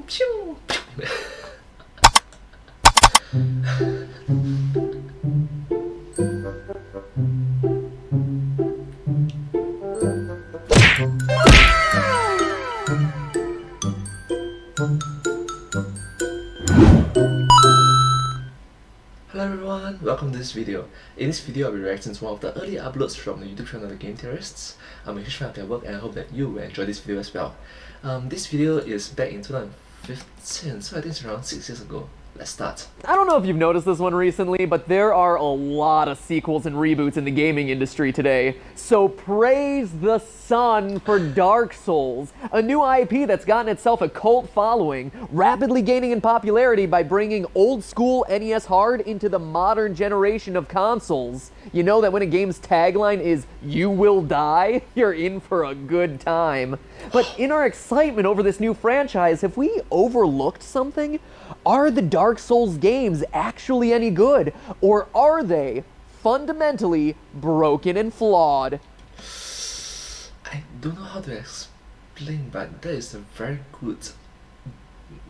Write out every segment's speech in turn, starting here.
pew. Hello everyone, welcome to this video. In this video, I'll be reacting to one of the early uploads from the YouTube channel, the Game Theorists. I'm a huge fan of their work and I hope that you will enjoy this video as well. This video is back in 2015, so I think it's around 6 years ago. Let's start. I don't know if you've noticed this one recently, but there are a lot of sequels and reboots in the gaming industry today. So praise the sun for Dark Souls, a new IP that's gotten itself a cult following, rapidly gaining in popularity by bringing old school NES hard into the modern generation of consoles. You know that when a game's tagline is, "You will die," you're in for a good time. But in our excitement over this new franchise, have we overlooked something? Are the Dark Souls games actually any good? Or are they fundamentally broken and flawed? I don't know how to explain, but that is a very good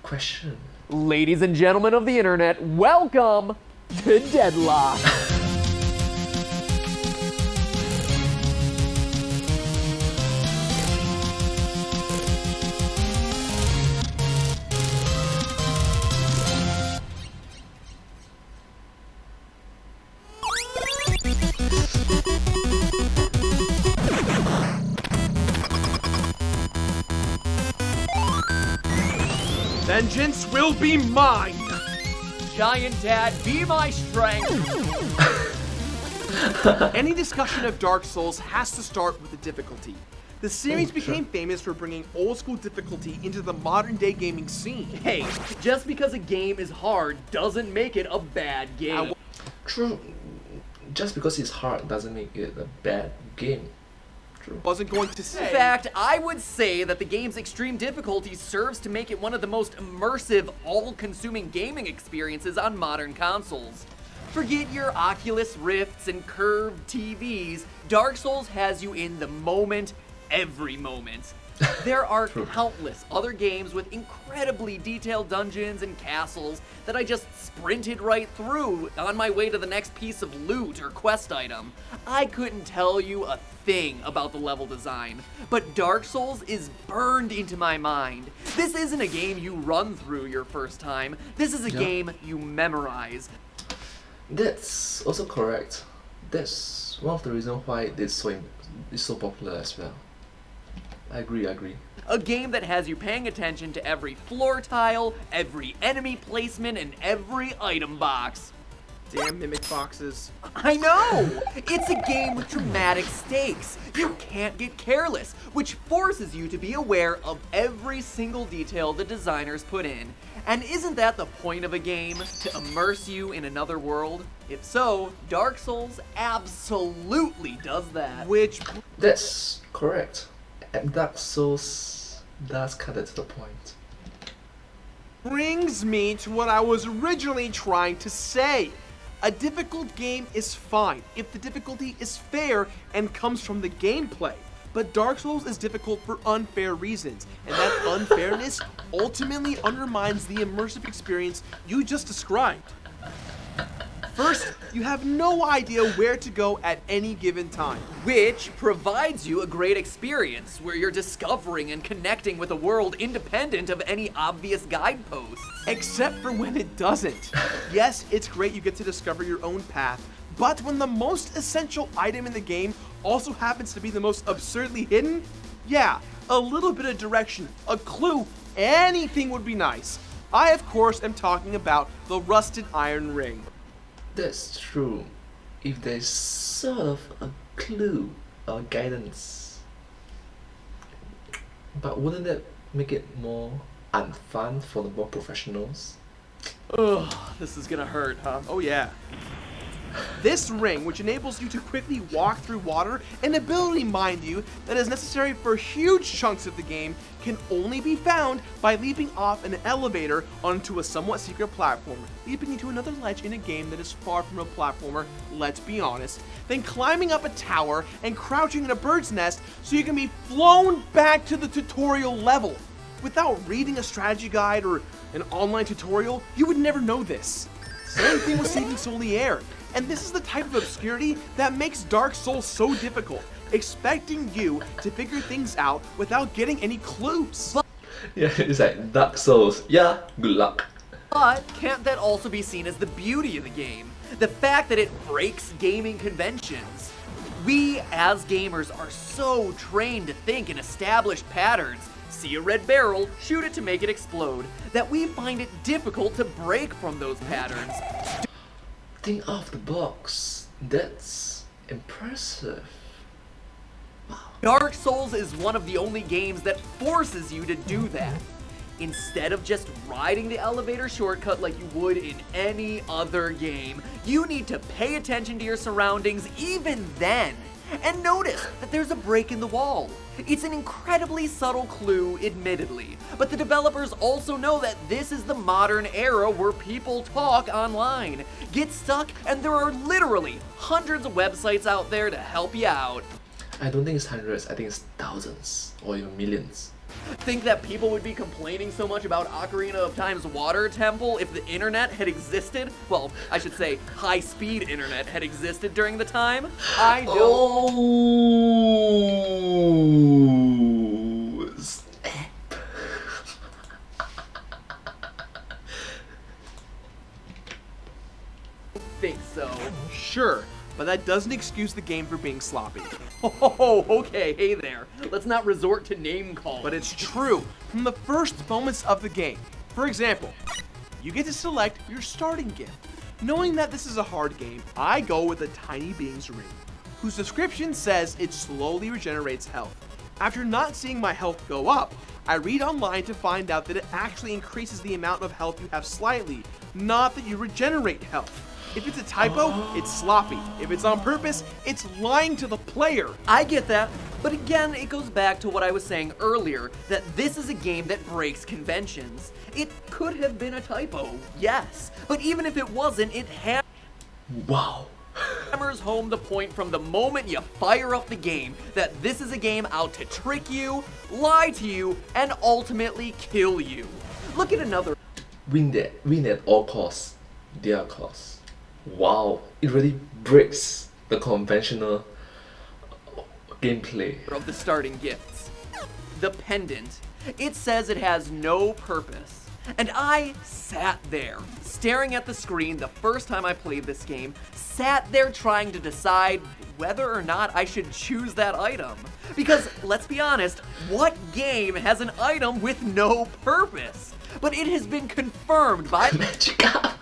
question. Ladies and gentlemen of the internet, welcome to DeadLock. Vengeance will be mine! Giant Dad, be my strength. Any discussion of Dark Souls has to start with the difficulty. The series became famous for bringing old school difficulty into the modern day gaming scene. Hey, just because a game is hard doesn't make it a bad game. True, just because it's hard doesn't make it a bad game. Wasn't going to say. In fact, I would say that the game's extreme difficulty serves to make it one of the most immersive, all-consuming gaming experiences on modern consoles. Forget your Oculus Rifts and curved TVs, Dark Souls has you in the moment, every moment. There are countless other games with incredibly detailed dungeons and castles that I just sprinted right through on my way to the next piece of loot or quest item. I couldn't tell you a thing about the level design, but Dark Souls is burned into my mind. This isn't a game you run through your first time. This is a game you memorize. That's also correct. That's one of the reasons why it's so popular as well. I agree. A game that has you paying attention to every floor tile, every enemy placement, and every item box. Damn mimic boxes. I know! It's a game with dramatic stakes. You can't get careless, which forces you to be aware of every single detail the designers put in. And isn't that the point of a game? To immerse you in another world? If so, Dark Souls absolutely does that. That's correct. And Dark Souls does cut it to the point. Brings me to what I was originally trying to say. A difficult game is fine if the difficulty is fair and comes from the gameplay. But Dark Souls is difficult for unfair reasons, and that unfairness ultimately undermines the immersive experience you just described. First, you have no idea where to go at any given time. Which provides you a great experience where you're discovering and connecting with a world independent of any obvious guideposts. Except for when it doesn't. Yes, it's great you get to discover your own path, but when the most essential item in the game also happens to be the most absurdly hidden, yeah, a little bit of direction, a clue, anything would be nice. I, of course, am talking about the Rusted Iron Ring. That's true. If there's sort of a clue or guidance. But wouldn't that make it more unfun for the more professionals? Ugh, this is gonna hurt, huh? Oh yeah. This ring, which enables you to quickly walk through water, an ability, mind you, that is necessary for huge chunks of the game, can only be found by leaping off an elevator onto a somewhat secret platform, leaping into another ledge in a game that is far from a platformer, let's be honest, then climbing up a tower and crouching in a bird's nest so you can be flown back to the tutorial level. Without reading a strategy guide or an online tutorial, you would never know this. Same thing with Saving Solier. And this is the type of obscurity that makes Dark Souls so difficult, expecting you to figure things out without getting any clues. Yeah, it's like Dark Souls. Yeah, good luck. But can't that also be seen as the beauty of the game? The fact that it breaks gaming conventions. We, as gamers, are so trained to think in established patterns, see a red barrel, shoot it to make it explode, that we find it difficult to break from those patterns. Think out of the box. That's impressive. Dark Souls is one of the only games that forces you to do that. Instead of just riding the elevator shortcut like you would in any other game, you need to pay attention to your surroundings even then. And notice that there's a break in the wall. It's an incredibly subtle clue, admittedly, but the developers also know that this is the modern era where people talk online, get stuck, and there are literally hundreds of websites out there to help you out. I don't think it's hundreds, I think it's thousands or even millions. Think that people would be complaining so much about Ocarina of Time's water temple if the internet had existed? Well, I should say high-speed internet had existed during the time? I don't... Oh, snap. think so. Sure, but that doesn't excuse the game for being sloppy. Oh, okay, hey there. Let's not resort to name calling. But it's true from the first moments of the game. For example, you get to select your starting gift. Knowing that this is a hard game, I go with a tiny being's ring, whose description says it slowly regenerates health. After not seeing my health go up, I read online to find out that it actually increases the amount of health you have slightly, not that you regenerate health. If it's a typo, it's sloppy. If it's on purpose, it's lying to the player. I get that, but again, it goes back to what I was saying earlier, that this is a game that breaks conventions. It could have been a typo, yes, but even if it wasn't, it Wow. hammers home the point from the moment you fire up the game that this is a game out to trick you, lie to you, and ultimately kill you. Look at another Win at all costs. Their costs. Wow, it really breaks the conventional gameplay. of the starting gifts. The pendant. It says it has no purpose. And I sat there, staring at the screen the first time I played this game, sat there trying to decide whether or not I should choose that item. Because, let's be honest, what game has an item with no purpose? But it has been confirmed by Magica.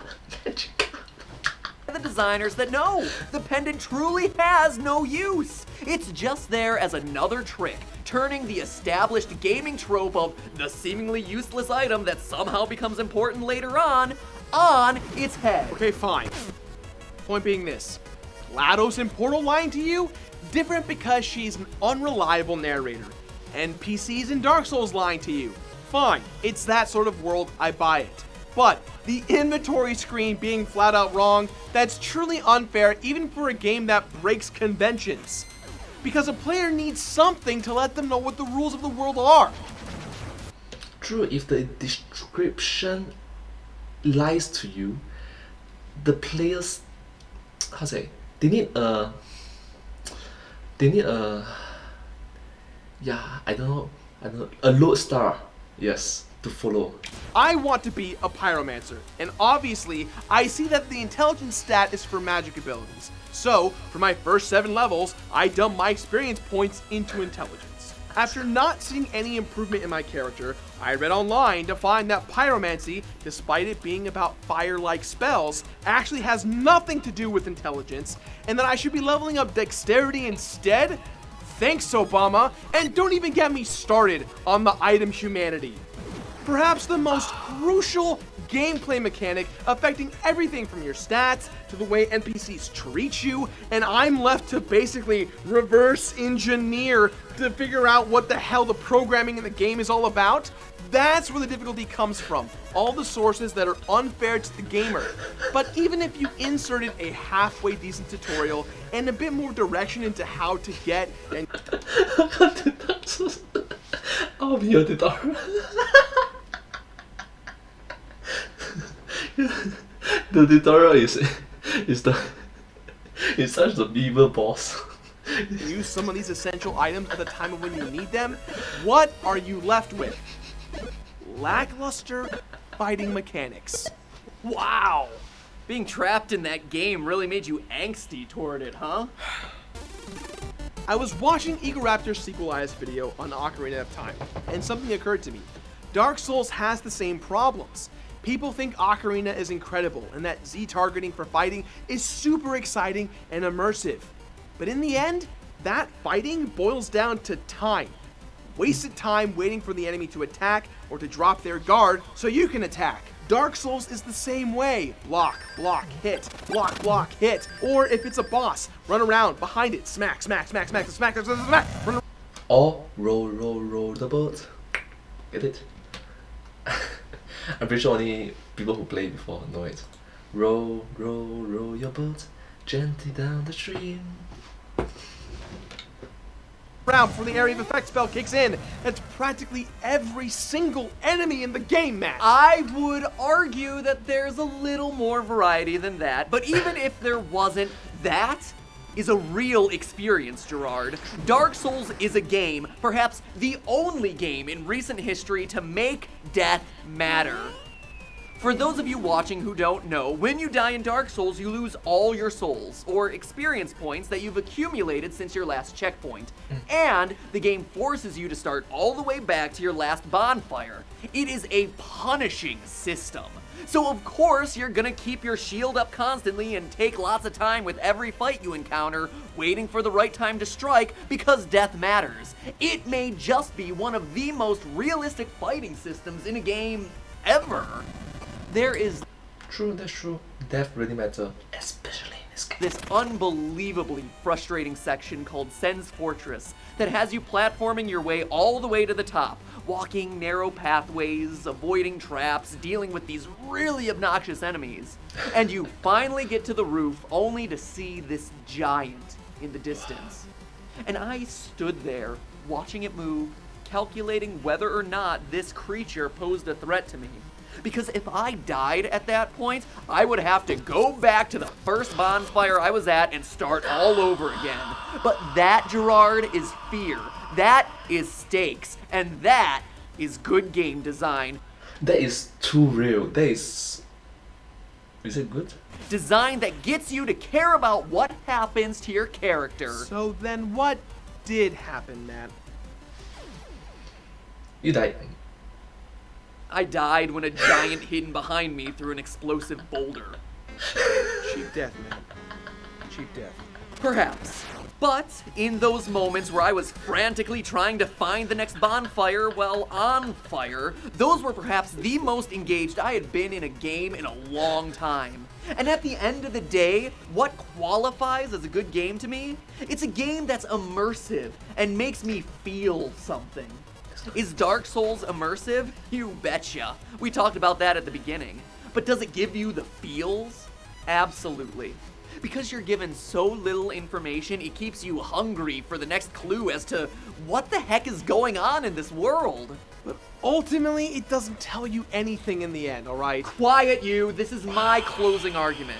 the designers that no, the pendant truly has no use. It's just there as another trick, turning the established gaming trope of the seemingly useless item that somehow becomes important later on its head. Okay, fine. Point being this. GLaDOS in Portal lying to you? Different because she's an unreliable narrator. NPCs in Dark Souls lying to you? Fine, it's that sort of world, I buy it. But the inventory screen being flat out wrong, that's truly unfair even for a game that breaks conventions. Because a player needs something to let them know what the rules of the world are. True, if the description lies to you, the players, they need a, I don't know, a lodestar, yes, to follow. I want to be a pyromancer, and obviously, I see that the intelligence stat is for magic abilities. So, for my first 7 levels, I dump my experience points into intelligence. After not seeing any improvement in my character, I read online to find that pyromancy, despite it being about fire-like spells, actually has nothing to do with intelligence, and that I should be leveling up dexterity instead? Thanks, Obama, and don't even get me started on the item humanity. Perhaps the most crucial gameplay mechanic affecting everything from your stats to the way NPCs treat you, and I'm left to basically reverse engineer to figure out what the hell the programming in the game is all about. That's where the difficulty comes from. All the sources that are unfair to the gamer. But even if you inserted a halfway decent tutorial and a bit more direction into how to get and I'll be your tutorial. The tutorial is the is such the beaver boss. Use some of these essential items at the time of when you need them. What are you left with? Lackluster fighting mechanics. Wow! Being trapped in that game really made you angsty toward it, huh? I was watching Egoraptor's sequelized video on Ocarina of Time, and something occurred to me. Dark Souls has the same problems. People think Ocarina is incredible, and that Z-targeting for fighting is super exciting and immersive. But in the end, that fighting boils down to time. Wasted time waiting for the enemy to attack or to drop their guard so you can attack. Dark Souls is the same way. Block, block, hit, block, block, hit. Or if it's a boss, run around behind it, smack, smack, smack, smack, smack, smack, smack, smack. Run Or roll the boat. Get it? I'm pretty sure only people who played before know it. Row your boat gently down the stream. around before the area of effect spell kicks in. That's practically every single enemy in the game, Matt. I would argue that there's a little more variety than that, but even if there wasn't, that is a real experience, Jirard. Dark Souls is a game, perhaps the only game in recent history to make death matter. For those of you watching who don't know, when you die in Dark Souls, you lose all your souls, or experience points that you've accumulated since your last checkpoint. And the game forces you to start all the way back to your last bonfire. It is a punishing system. So of course, you're gonna keep your shield up constantly and take lots of time with every fight you encounter, waiting for the right time to strike, because death matters. It may just be one of the most realistic fighting systems in a game ever. There is True, that's true. Death really matters, especially in this game. this unbelievably frustrating section called Sen's Fortress that has you platforming your way all the way to the top, walking narrow pathways, avoiding traps, dealing with these really obnoxious enemies. And you finally get to the roof only to see this giant in the distance. And I stood there, watching it move, calculating whether or not this creature posed a threat to me. Because if I died at that point, I would have to go back to the first bonfire I was at and start all over again. But that, Jirard, is fear. That is stakes. And that is good game design. That is too real. That is it good? Design that gets you to care about what happens to your character. So then what did happen, Matt? You died. I died when a giant hidden behind me threw an explosive boulder. Cheap death, man. Cheap death. Perhaps. But in those moments where I was frantically trying to find the next bonfire while on fire, those were perhaps the most engaged I had been in a game in a long time. And at the end of the day, what qualifies as a good game to me? It's a game that's immersive and makes me feel something. Is Dark Souls immersive? You betcha. We talked about that at the beginning. But does it give you the feels? Absolutely. Because you're given so little information, it keeps you hungry for the next clue as to what the heck is going on in this world. But ultimately, it doesn't tell you anything in the end, alright? Quiet you, this is my closing argument.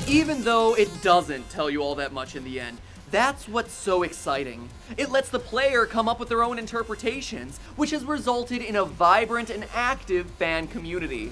Even though it doesn't tell you all that much in the end, that's what's so exciting. It lets the player come up with their own interpretations, which has resulted in a vibrant and active fan community.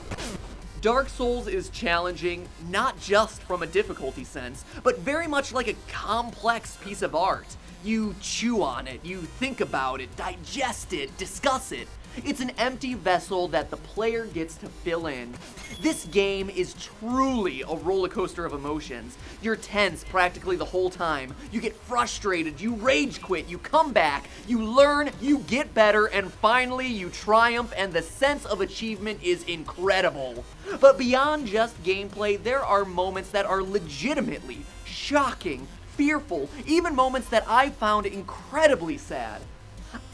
Dark Souls is challenging, not just from a difficulty sense, but very much like a complex piece of art. You chew on it, you think about it, digest it, discuss it. It's an empty vessel that the player gets to fill in. This game is truly a roller coaster of emotions. You're tense practically the whole time. You get frustrated, you rage quit, you come back, you learn, you get better, and finally you triumph, and the sense of achievement is incredible. But beyond just gameplay, there are moments that are legitimately shocking, fearful, even moments that I found incredibly sad.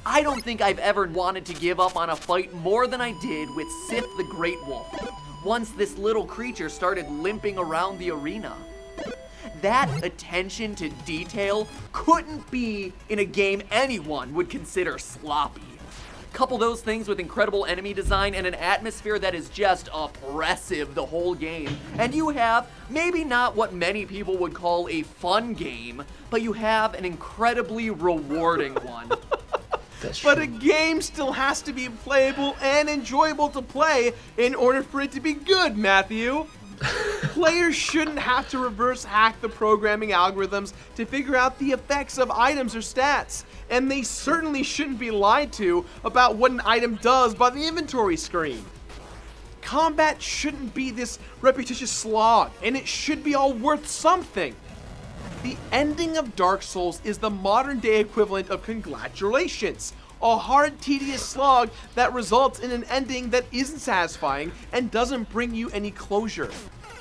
I don't think I've ever wanted to give up on a fight more than I did with Sif the Great Wolf, once this little creature started limping around the arena. That attention to detail couldn't be in a game anyone would consider sloppy. Couple those things with incredible enemy design and an atmosphere that is just oppressive the whole game, and you have maybe not what many people would call a fun game, but you have an incredibly rewarding one. But a game still has to be playable and enjoyable to play in order for it to be good, Matthew. Players shouldn't have to reverse hack the programming algorithms to figure out the effects of items or stats, and they certainly shouldn't be lied to about what an item does by the inventory screen. Combat shouldn't be this repetitious slog, and it should be all worth something. The ending of Dark Souls is the modern day equivalent of congratulations, a hard, tedious slog that results in an ending that isn't satisfying and doesn't bring you any closure.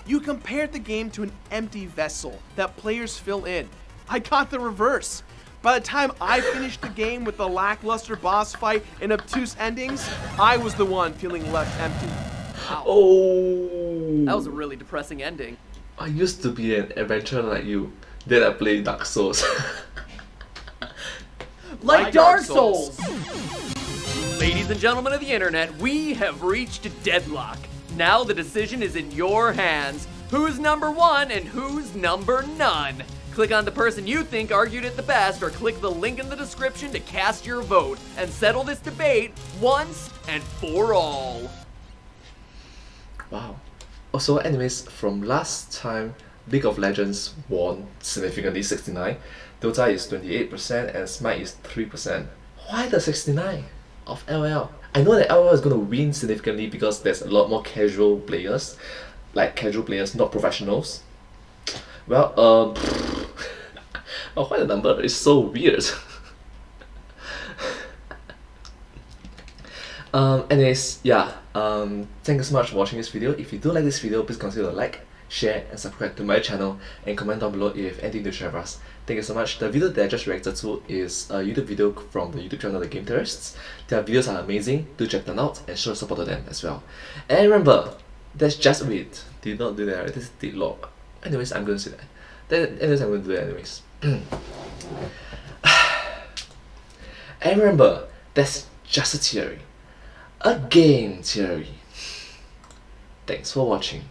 You compared the game to an empty vessel that players fill in. I got the reverse. By the time I finished the game with the lackluster boss fight and obtuse endings, I was the one feeling left empty. Wow. Oh. That was a really depressing ending. I used to be an adventurer like you. Then I played Dark Souls. Like Dark Souls! Ladies and gentlemen of the internet, we have reached DeadLock. Now the decision is in your hands. Who's number one and who's number none? Click on the person you think argued it the best, or click the link in the description to cast your vote and settle this debate once and for all. Wow. Also, anyways, from last time, League of Legends won significantly 69, Dota is 28%, and Smite is 3%. Why the 69 of LOL? I know that LOL is going to win significantly because there's a lot more casual players, like casual players, not professionals. Well, oh, why the number is so weird? Anyways, yeah, thank you so much for watching this video. If you do like this video, please consider like, share and subscribe to my channel, and comment down below if you have anything to share with us. Thank you so much. The video that I just reacted to is a YouTube video from the YouTube channel The Game Theorists. Their videos are amazing, do check them out and show support to them as well. And remember, that's just wait. Did not do that, this is DeadLock. Anyways, I'm going to say that. Anyways, I'm going to do it anyways. And remember, that's just a theory. A game theory. Thanks for watching.